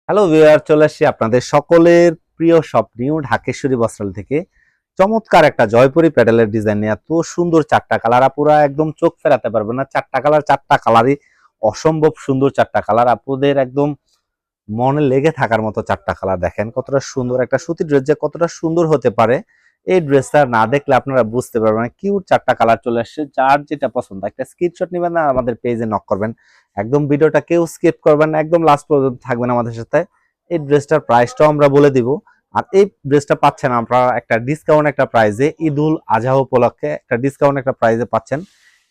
Hello viewer, চলে আসছি আপনাদের সকলের প্রিয় শপ নিউ ঢাকেশ্বরী বস্ত্রালয় থেকে। চমৎকার একটা জয়পুরি প্যাডেলের ডিজাইন নিয়ে এত সুন্দর চারটা কালার, আপুরা একদম চোখ ফেরাতে পারবে না। চারটা কালারই অসম্ভব সুন্দর। চারটা কালার আপুদের একদম মনে লেগে থাকার মতো। চারটা কালার দেখেন কতটা সুন্দর। একটা সুতির ড্রেস যে কতটা সুন্দর হতে পারে এই ড্রেসটা না দেখলে আপনারা বুঝতে পারবেন না। কিউট চারটা কালার চলে আসছে। যার যেটা পছন্দ একটা স্ক্রিনশট নেবেন না, আমাদের পেজে নক করবেন। একদম ভিডিওটা কেউ স্কিপ করবেন না, একদম লাস্ট পর্যন্ত থাকবেন আমাদের সাথে। এই ড্রেসটার প্রাইসটাও আমরা বলে দিব। আর এই ড্রেসটা পাচ্ছেন আপনারা একটা ডিসকাউন্ট একটা প্রাইজে, ঈদুল আজহা উপলক্ষে একটা ডিসকাউন্ট একটা প্রাইজে পাচ্ছেন।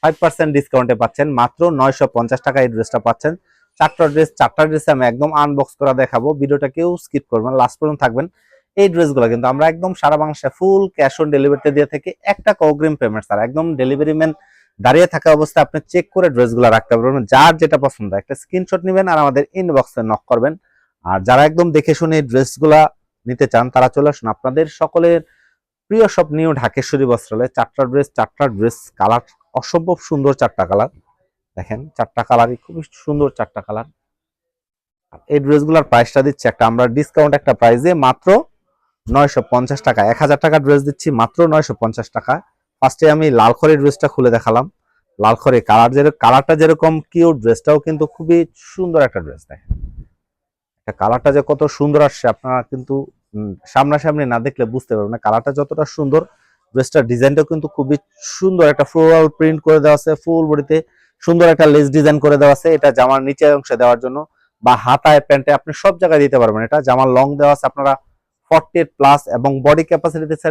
5% ডিসকাউন্টে পাচ্ছেন মাত্র 950 টাকা এই ড্রেসটা পাচ্ছেন। চারটা ড্রেস আমি একদম আনবক্স করা দেখাবো। ভিডিওটা কেউ স্কিপ করবেন, লাস্ট পর্যন্ত থাকবেন। এই ড্রেসগুলো কিন্তু আমরা একদম সারা বাংলাদেশে ফুল ক্যাশ অন ডেলিভারিতে দিয়ে থাকি। একটা অগ্রিম পেমেন্ট ছাড়া একদম ডেলিভারি ম্যান দাঁড়িয়ে থাকা অবস্থায় আপনি চেক করে ড্রেসগুলো রাখতে পারবেন। যার যেটা পছন্দ একটা স্ক্রিনশট নেবেন আর আমাদের ইনবক্সে নক করবেন। আর যারা একদম দেখে শুনে এই ড্রেসগুলা নিতে চান তারা চলে আসুন আপনাদের সকলের প্রিয় সব নিউ ঢাকেশ্বরী বস্ত্রালয়। চারটা ড্রেস কালার অসম্ভব সুন্দর। চারটা কালার দেখেন, চারটা কালারই খুবই সুন্দর। চারটা কালার এই ড্রেসগুলোর প্রাইসটা দিচ্ছে একটা আমরা ডিসকাউন্ট একটা প্রাইসে মাত্র 950 টাকা। 1000 টাকা ড্রেস দিচ্ছি মাত্র 950 টাকা। ফার্স্টে আমি লাল খয়েরি ড্রেসটা খুলে দেখালাম। লাল খয়েরি কালারটা যেরকম কিউট, ড্রেসটাও কিন্তু খুবই সুন্দর একটা ড্রেস। দেখেন কালারটা যে কত সুন্দর আসছে, আপনারা কিন্তু সামনাসামনি না দেখলে বুঝতে পারবেন না কালারটা যতটা সুন্দর। ড্রেসটার ডিজাইনটাও কিন্তু খুবই সুন্দর। একটা ফ্লোরাল প্রিন্ট করে দেওয়া আছে, ফুল বডিতে সুন্দর একটা লেস ডিজাইন করে দেওয়া আছে। এটা জামার নিচের অংশে দেওয়ার জন্য বা হাতায় প্যান্টে আপনি সব জায়গায় দিতে পারবেন। এটা জামার লং দেওয়া আছে আপনারা 48 প্লাস এবং বডি ক্যাপাসিটি দিচ্ছে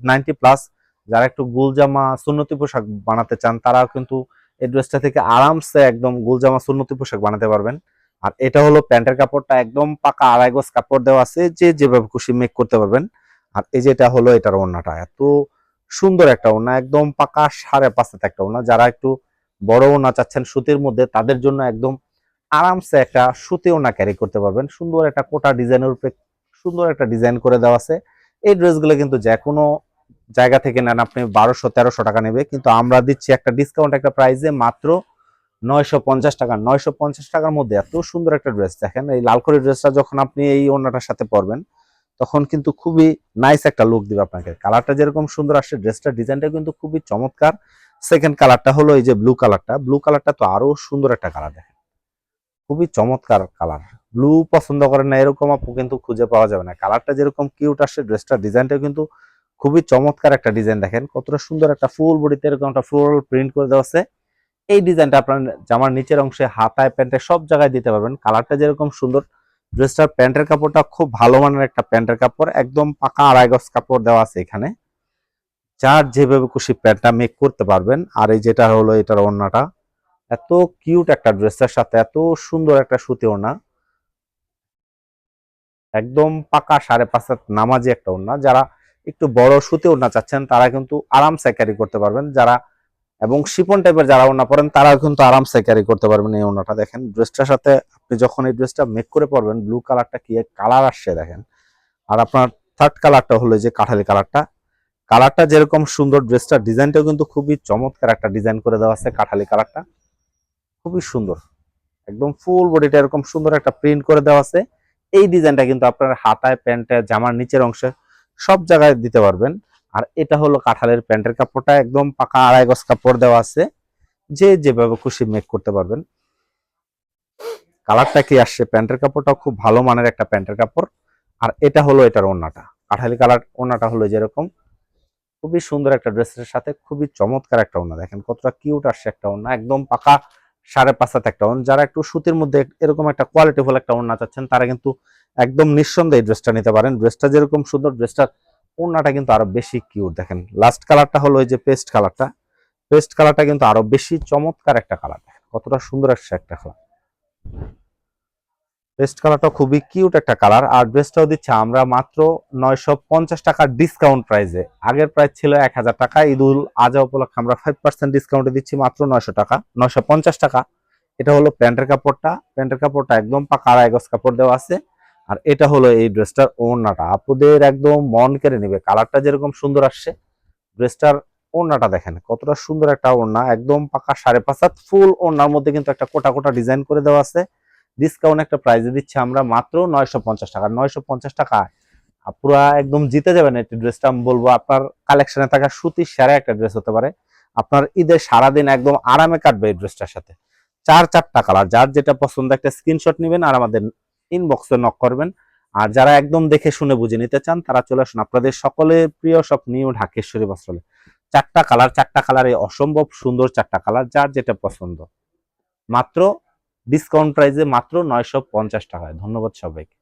90 প্লাস। যারা একটু গুল জামা সুন্নতি পোশাক বানাতে চান তারা কিন্তু এই ড্রেসটা থেকে আরামসে একদম গুল জামা সুন্নতি পোশাক বানাতে পারবেন। আর এটা হলো প্যান্টের কাপড়টা, একদম পাকা আড়াই গজ কাপড় দেওয়া আছে, যে যেভাবে খুশি মেক করতে পারবেন। আর এই যেটা হলো এটার ওড়নাটা, এত সুন্দর একটা ওড়না, একদম পাকা 5.5 একটা ওড়না। যারা একটু বড় ওড়না চাচ্ছেন সুতির মধ্যে তাদের জন্য একদম আরামসে একটা সুতি ওড়না ক্যারি করতে পারবেন। সুন্দর একটা কোটা ডিজাইনের উপরে সুন্দর একটা ডিজাইন করে দেওয়া আছে। এই ড্রেসগুলো কিন্তু যে কোনো জায়গা থেকে নেন আপনি 1200-1300 টাকা নেবে, কিন্তু আমরা দিচ্ছি একটা ডিসকাউন্ট একটা প্রাইসে মাত্র 950 টাকা। 950 টাকার মধ্যে এত সুন্দর একটা ড্রেস। দেখেন এই লাল করে ড্রেসটা যখন আপনি এই ওড়নাটার সাথে পরবেন তখন কিন্তু খুবই নাইস একটা লুক দিবে আপনাকে। কালারটা যেরকম সুন্দর আসছে, ড্রেসটার ডিজাইনটা কিন্তু খুবই চমৎকার। সেকেন্ড কালারটা হলো এই যে ব্লু কালারটা তো আরো সুন্দর একটা কালার। দেখেন খুবই চমৎকার কালার। ব্লু পছন্দ করেন না এরকম আপু কিন্তু খুঁজে পাওয়া যাবে না। কালারটা যেরকম কিউট আসছে, ড্রেসটার ডিজাইনটা কিন্তু খুবই চমৎকার একটা ডিজাইন। দেখেন কতটা সুন্দর একটা ফুল বডিতে এরকম একটা ফ্লোরাল প্রিন্ট করে দেওয়া আছে। এই ডিজাইনটা আপনার জামার নিচের অংশে হাতায় প্যান্টে সব জায়গায় দিতে পারবেন। কালারটা যেরকম সুন্দর, ড্রেসটার প্যান্টের কাপড়টা খুব ভালো মানের একটা প্যান্টের কাপড়, একদম পাকা আড়াই গজ কাপড় দেওয়া আছে এখানে। যার যেভাবে খুশি প্যান্টটা মেক করতে পারবেন। আর এই যেটা হলো এটার ওড়নাটা, এত কিউট একটা ড্রেসের সাথে এত সুন্দর একটা সুতি ওড়না, একদম পাকা 5.5 হাত নামাজি একটা ওড়না। যারা একটু বড় সুতি ওড়না চাচ্ছেন তারা কিন্তু আরামসে ক্যারি করতে পারবেন। যারা এবং শিফন টাইপের যারা ওড়না পরেন তারা কিন্তু আরামসে ক্যারি করতে পারবেন এই ওড়নাটা। দেখেন ড্রেসটার সাথে আপনি যখন এই ড্রেসটা মেক করে পরবেন, ব্লু কালারটা কি কালার আসছে দেখেন। আর আপনার থার্ড কালারটা হলো যে কাঠালি কালারটা। কালারটা যেরকম সুন্দর, ড্রেসটার ডিজাইনটাও কিন্তু খুবই চমৎকার একটা ডিজাইন করে দেওয়া আছে। কাঠালি কালারটা খুবই সুন্দর, একদম ফুল বডিটা এরকম সুন্দর একটা প্রিন্ট করে দেওয়া আছে। এই ডিজাইনটা কিন্তু আপনার হাতায় প্যান্টে জামার নিচের অংশে সব জায়গায় দিতে পারবেন। আর এটা হলো কাঁঠালের প্যান্টের কাপড়টা, একদম পাকা আড়াই গজ কাপড় দেওয়া আছে, যে যেভাবে খুশি মেক করতে পারবেন। কালারটা কি আসছে, প্যান্টের কাপড়টাও খুব ভালো মানের একটা প্যান্টের কাপড়। আর এটা হলো এটার ওড়নাটা, কাঁঠালি কালার ওড়নাটা হলো যেরকম খুবই সুন্দর একটা ড্রেসের সাথে খুবই চমৎকার একটা ওড়না। দেখেন কতটা কিউট আসছে একটা ওড়না, একদম পাকা 5.5 হাত একটা ওড়না। যারা একটু সুতির মধ্যে এরকম একটা কোয়ালিটিফুল একটা ওড়না চাচ্ছেন তারা কিন্তু একদম নিঃসন্দেহে এই ড্রেসটা নিতে পারেন। ড্রেসটা যেরকম সুন্দর, ড্রেসটার ওড়নাটা কিন্তু আরো বেশি কিউট। দেখেন লাস্ট কালারটা হলো এই যে পেস্ট কালারটা। পেস্ট কালারটা কিন্তু আরো বেশি চমৎকার একটা কালার। দেখেন কতটা সুন্দর আসছে একটা কালার। পেস্ট কালারটা খুবই কিউট একটা কালার। আর ড্রেসটাও দিচ্ছে আমরা মাত্র 950 টাকার ডিসকাউন্ট প্রাইসে। আগের প্রাইস ছিল 1000 টাকা, ঈদুল আজহা উপলক্ষে আমরা 5% ডিসকাউন্টে দিচ্ছি মাত্র 950 টাকা। এটা হলো প্যান্টের কাপড়টা। প্যান্টের কাপড়টা একদম পাকা আড়াই গজ কাপড় দেওয়া আছে। আর এটা হলো এই ড্রেসটার ওড়নাটা, আপুদের একদম মন কেড়ে নিবে। কালারটা যেরকম সুন্দর আসছে, ড্রেসটার ওড়নাটা দেখেন কতটা সুন্দর একটা ওড়না, একদম পাকা 5.5 হাত ফুল ওড়নার মধ্যে কিন্তু একটা কোটা কোটা ডিজাইন করে দেওয়া আছে। ডিসকাউন্ট একটা প্রাইসে দিচ্ছি আমরা মাত্র 950 টাকা। 950 টাকা পুরা একদম জিতে যাবেন এই ড্রেসটা। আমি বলবো আপনার কালেকশনে থাকা সুতির সেরা একটা ড্রেস হতে পারে। আপনার ঈদের সারাদিন একদম আরামে কাটবে এই ড্রেসটার সাথে। চারটা কালার, যার যেটা পছন্দ একটা স্ক্রিনশট নেবেন আর আমাদের ইনবক্সে নক করবেন। আর যারা একদম দেখে শুনে বুঝে নিতে চান তারা চলে আসুন আপনাদের সকলের প্রিয় সব নিউ ঢাকেশ্বরী বস্ত্রালয়। চারটা কালার, এই অসম্ভব সুন্দর চারটা কালার, যার যেটা পছন্দ মাত্র ডিসকাউন্ট প্রাইসে মাত্র 950 টাকায়। ধন্যবাদ সবাইকে।